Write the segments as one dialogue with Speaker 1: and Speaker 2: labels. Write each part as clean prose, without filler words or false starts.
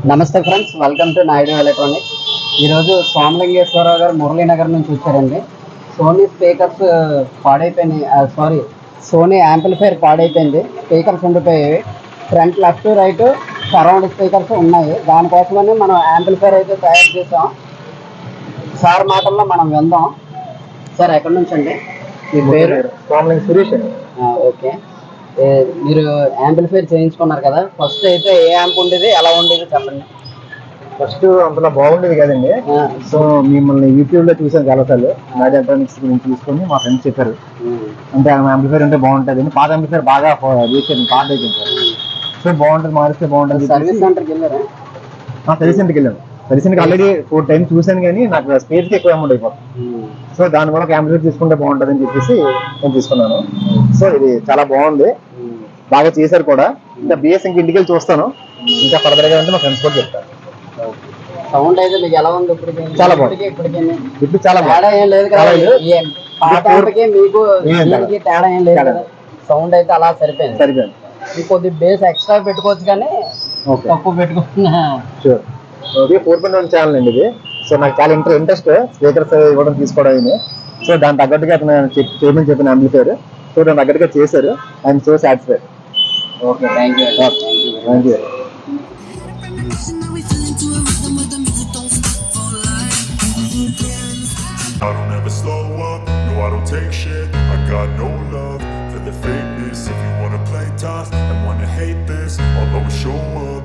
Speaker 1: నమస్తే friends, welcome to Naidu electronics. ఈరోజు సోమలింగేశ్వరరావు గారు మురళీనగర్ నుంచి వచ్చారండి. సోనీ స్పీకర్స్ పాడైపోయినాయి, సోనీ యాంప్లిఫైర్ పాడైపోయింది. స్పీకర్స్ ఉండిపోయాయి. Front left right surround speakers ఉన్నాయి. దానికోసమని మనం యాంప్లిఫైర్ అయితే తయారు చేసాం. సార్ మాటల్లో మనం విందాం. సార్ ఎక్కడి నుంచి అండి? మీ పేరు?
Speaker 2: సోమలింగ సురేష్ అండి.
Speaker 1: ఓకే. మీరు యాంప్లిఫైర్ చేయించుకున్నారు కదా, ఫస్ట్ అయితే ఏ యాంప్ ఉండేది, ఎలా ఉండేది చెప్పండి.
Speaker 2: ఫస్ట్ అంతలా బాగుండేది కదండి. సో మిమ్మల్ని యూట్యూబ్ లో చూసాను చాలాసార్లు. నాయుడు ఎలక్ట్రానిక్స్ గురించి చూసుకొని మా ఫ్రెండ్స్ చెప్పారు, అంటే యాంప్లిఫైర్ ఉంటే బాగుంటుంది అని. పాత యాంప్లిఫైర్ బాగా చేశాను, పాత అయిపోయింది. సో బాగుంటుంది, మారిస్తే బాగుంటుంది.
Speaker 1: సర్వీస్ సెంటర్కి వెళ్ళారా?
Speaker 2: సర్వీస్ సెంటర్కి వెళ్ళాను. సర్వీస్ సెంటర్కి ఆల్రెడీ 4 times చూశాను, కానీ నాకు స్పేస్కి ఎక్కువ అమౌంట్ అయిపోతుంది. సో దాని వల్ల యాంప్లిఫైర్ తీసుకుంటే బాగుంటుంది అని చెప్పేసి నేను తీసుకున్నాను. సో ఇది చాలా బాగుంది, బాగా చేశారు కూడా. ఇంకా బిఎస్ ఇంటికి వెళ్ళి చూస్తాను, ఇంకా ఫర్దర్ గా అంటే మా ఫ్రెండ్స్ కూడా చెప్తాను.
Speaker 1: సౌండ్ అయితే మీకు ఎలా ఉంది?
Speaker 2: చాలా బాగుంది. ఇప్పుడు చాలా
Speaker 1: తేడా ఏం లేదు కదా, మీకు దీనికి తేడా ఏం లేదు కదా. సౌండ్ అయితే అలా సరిపోయింది. కొద్ది బేస్ ఎక్స్ట్రా పెట్టుకోవచ్చు, కానీ తక్కువ పెట్టుకున్నా.
Speaker 2: 4.1 ఛానల్ అండి ఇది. సో నాకు చాలా ఇంట్రెస్ట్ స్పీకర్స్ ఇవ్వడం, తీసుకోవడం అయింది. సో దాని తగ్గట్టుగా అతను చేయమని చెప్పిన యాంప్లిఫైర్. సో దాని తగ్గట్టుగా చేశారు. I'm so satisfied.
Speaker 1: Okay, thank you.
Speaker 2: Thank you.
Speaker 3: I don't ever slow up, no I don't take shit. I got no love for the fakeness. If you wanna play tough and wanna hate this, I'll always show up.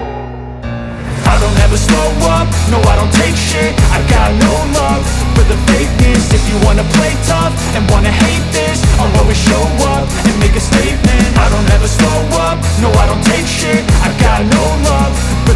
Speaker 3: I don't ever slow up, no I don't take shit. I got no love for the fakeness. If you wanna play tough and wanna hate this, I'll always show up and make a statement. I don't ever slow up, no I don't take shit. I got no love for